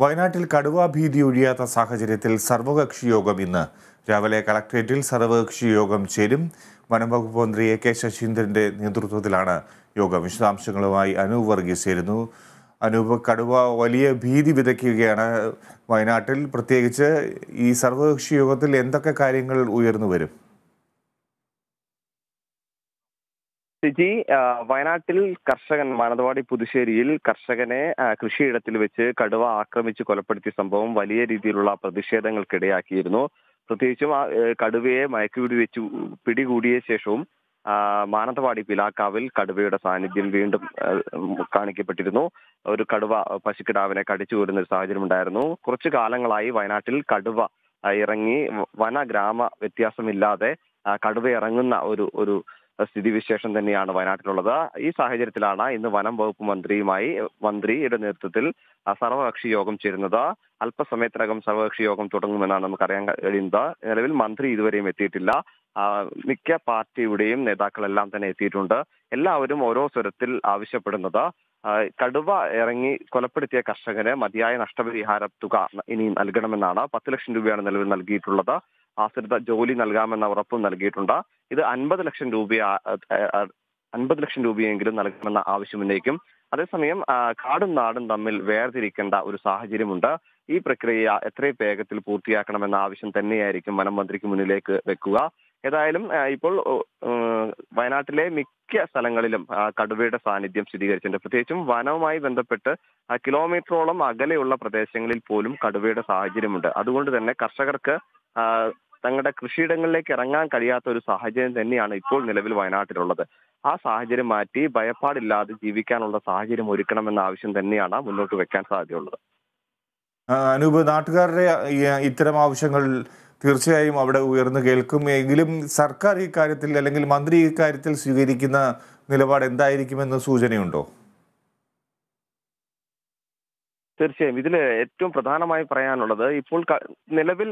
വയനാട്ടിൽ കടുവാ ഭീതി ഒഴിയാത്ത സാഹചര്യത്തിൽ സർവകക്ഷി യോഗം ഇന്ന് രാവിലെ കളക്ട്രേറ്റിൽ സർവകക്ഷി യോഗം ചേരും. വനംവകുപ്പ് മന്ത്രി A.K. ശശീന്ദ്രന്റെ നേതൃത്വത്തിലാണ് യോഗം. വിശദാംശങ്ങളുമായി അനൂപ് വർഗീസ് ചേരുന്നു. അനൂപ്, കടുവ വലിയ ഭീതി വിതയ്ക്കുകയാണ് വയനാട്ടിൽ. പ്രത്യേകിച്ച് ഈ സർവകക്ഷി യോഗത്തിൽ എന്തൊക്കെ കാര്യങ്ങൾ ഉയർന്നു വരും? സിജി, വയനാട്ടിൽ മാനന്തവാടി പുതുശ്ശേരിയിൽ കർഷകനെ കൃഷിയിടത്തിൽ വെച്ച് കടുവ ആക്രമിച്ച് കൊലപ്പെടുത്തിയ സംഭവം വലിയ രീതിയിലുള്ള പ്രതിഷേധങ്ങൾക്കിടയാക്കിയിരുന്നു. പ്രത്യേകിച്ചും കടുവയെ മയക്കുവെടി വെച്ച് പിടികൂടിയ ശേഷവും മാനന്തവാടി പിലാക്കാവിൽ കടുവയുടെ സാന്നിധ്യം വീണ്ടും കാണിക്കപ്പെട്ടിരുന്നു. ഒരു കടുവ പശുക്കിടാവിനെ കടിച്ചു കൊല്ലുന്ന ഒരു സാഹചര്യം ഉണ്ടായിരുന്നു. കുറച്ചു കാലങ്ങളായി വയനാട്ടിൽ കടുവ ഇറങ്ങി വന-ഗ്രാമ വ്യത്യാസമില്ലാതെ കടുവ ഇറങ്ങുന്ന ഒരു സ്ഥിതിവിശേഷം തന്നെയാണ് വയനാട്ടിലുള്ളത്. ഈ സാഹചര്യത്തിലാണ് ഇന്ന് വനം വകുപ്പ് മന്ത്രിയുടെ നേതൃത്വത്തിൽ സർവകക്ഷി യോഗം ചേരുന്നത്. അല്പസമയത്തിനകം സർവകക്ഷി യോഗം തുടങ്ങുമെന്നാണ് നമുക്കറിയാൻ കഴിയുന്നത്. നിലവിൽ മന്ത്രി ഇതുവരെയും എത്തിയിട്ടില്ല. മിക്ക പാർട്ടിയുടെയും നേതാക്കളെല്ലാം തന്നെ എത്തിയിട്ടുണ്ട്. എല്ലാവരും ഓരോ സ്വരത്തിൽ ആവശ്യപ്പെടുന്നത് കടുവ ഇറങ്ങി കൊലപ്പെടുത്തിയ കർഷകന് മതിയായ നഷ്ടപരിഹാര തുക ഇനി നൽകണമെന്നാണ്. 10 ലക്ഷം രൂപയാണ് നിലവിൽ നൽകിയിട്ടുള്ളത്. ആശ്രിത ജോലി നൽകാമെന്ന ഉറപ്പും നൽകിയിട്ടുണ്ട്. ഇത് 50 ലക്ഷം രൂപയെങ്കിലും നൽകണമെന്ന ആവശ്യം ഉന്നയിക്കും. അതേസമയം കാടും നാടും തമ്മിൽ വേർതിരിക്കേണ്ട ഒരു സാഹചര്യമുണ്ട്. ഈ പ്രക്രിയ എത്രയും വേഗത്തിൽ പൂർത്തിയാക്കണമെന്ന ആവശ്യം തന്നെയായിരിക്കും വനം മന്ത്രിക്ക് മുന്നിലേക്ക് വെക്കുക. ഏതായാലും ഇപ്പോൾ വയനാട്ടിലെ മിക്ക സ്ഥലങ്ങളിലും കടുവയുടെ സാന്നിധ്യം സ്ഥിരീകരിച്ചിട്ടുണ്ട്. പ്രത്യേകിച്ചും വനവുമായി ബന്ധപ്പെട്ട് കിലോമീറ്ററോളം അകലെയുള്ള പ്രദേശങ്ങളിൽ പോലും കടുവയുടെ സാഹചര്യമുണ്ട്. അതുകൊണ്ട് തന്നെ കർഷകർക്ക് തങ്ങളുടെ കൃഷിയിടങ്ങളിലേക്ക് ഇറങ്ങാൻ കഴിയാത്ത ഒരു സാഹചര്യം തന്നെയാണ് ഇപ്പോൾ നിലവിൽ വയനാട്ടിലുള്ളത്. ആ സാഹചര്യം മാറ്റി ഭയപ്പാടില്ലാതെ ജീവിക്കാനുള്ള സാഹചര്യം ഒരുക്കണമെന്ന ആവശ്യം തന്നെയാണ് മുന്നോട്ട് വെക്കാൻ സാധ്യതയുള്ളത്. അനൂപ്, നാട്ടുകാരുടെ ഇത്തരം ആവശ്യങ്ങൾ തീർച്ചയായും അവിടെ ഉയർന്നു കേൾക്കും. എങ്കിലും സർക്കാർ ഈ കാര്യത്തിൽ അല്ലെങ്കിൽ മന്ത്രി ഈ കാര്യത്തിൽ സ്വീകരിക്കുന്ന നിലപാട് എന്തായിരിക്കുമെന്ന് സൂചനയുണ്ടോ? തീർച്ചയായും ഇതിൽ ഏറ്റവും പ്രധാനമായി പറയാനുള്ളത്, ഇപ്പോൾ നിലവിൽ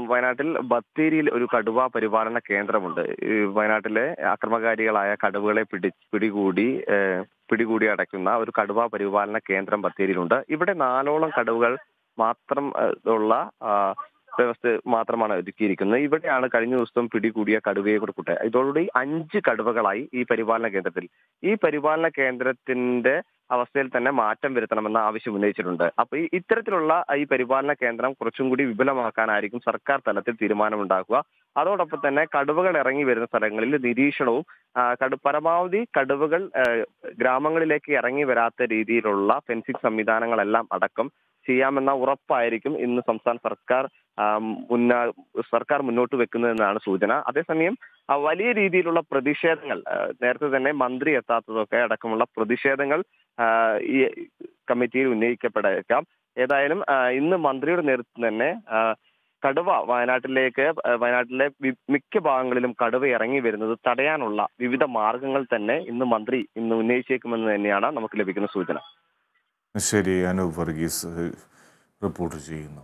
വയനാട്ടിൽ ബത്തേരിയിൽ ഒരു കടുവ പരിപാലന കേന്ദ്രമുണ്ട്. വയനാട്ടിലെ അക്രമകാരികളായ കടുവകളെ പിടികൂടി അടയ്ക്കുന്ന ഒരു കടുവ പരിപാലന കേന്ദ്രം ബത്തേരിയിലുണ്ട്. ഇവിടെ 4ഓളം കടുവകൾ മാത്രം ഉള്ള വ്യവസ്ഥ മാത്രമാണ് ഒരുക്കിയിരിക്കുന്നത്. ഇവിടെയാണ് കഴിഞ്ഞ ദിവസം പിടികൂടിയ കടുവയെ കൂടെ. ഇതോടുകൂടി 5 കടുവകളായി ഈ പരിപാലന കേന്ദ്രത്തിൽ. ഈ പരിപാലന കേന്ദ്രത്തിന്റെ അവസ്ഥയിൽ തന്നെ മാറ്റം വരുത്തണമെന്ന ആവശ്യം ഉന്നയിച്ചിട്ടുണ്ട്. അപ്പൊ ഇത്തരത്തിലുള്ള ഈ പരിപാലന കേന്ദ്രം കുറച്ചും കൂടി വിപുലമാക്കാനായിരിക്കും സർക്കാർ തലത്തിൽ തീരുമാനമുണ്ടാക്കുക. അതോടൊപ്പം തന്നെ കടുവകൾ ഇറങ്ങി വരുന്ന സ്ഥലങ്ങളിൽ നിരീക്ഷണവും പരമാവധി കടുവകൾ ഗ്രാമങ്ങളിലേക്ക് ഇറങ്ങി വരാത്ത രീതിയിലുള്ള ഫെൻസിംഗ് സംവിധാനങ്ങളെല്ലാം അടക്കം ചെയ്യാമെന്ന ഉറപ്പായിരിക്കും ഇന്ന് സംസ്ഥാന സർക്കാർ മുന്നോട്ട് വെക്കുന്നതെന്നാണ് സൂചന. അതേസമയം വലിയ രീതിയിലുള്ള പ്രതിഷേധങ്ങൾ നേരത്തെ തന്നെ മന്ത്രി എത്താത്തതൊക്കെ അടക്കമുള്ള പ്രതിഷേധങ്ങൾ ഈ കമ്മിറ്റിയിൽ ഉന്നയിക്കപ്പെടേക്കാം. ഏതായാലും ഇന്ന് മന്ത്രിയുടെ നേതൃത്വം തന്നെ കടുവ വയനാട്ടിലെ മിക്ക ഭാഗങ്ങളിലും കടുവ ഇറങ്ങി വരുന്നത് തടയാനുള്ള വിവിധ മാർഗങ്ങൾ തന്നെ മന്ത്രി ഉന്നയിച്ചേക്കുമെന്ന് തന്നെയാണ് നമുക്ക് ലഭിക്കുന്ന സൂചന. ശരി, അനൂപ് വർഗീസ് റിപ്പോർട്ട് ചെയ്യുന്നു.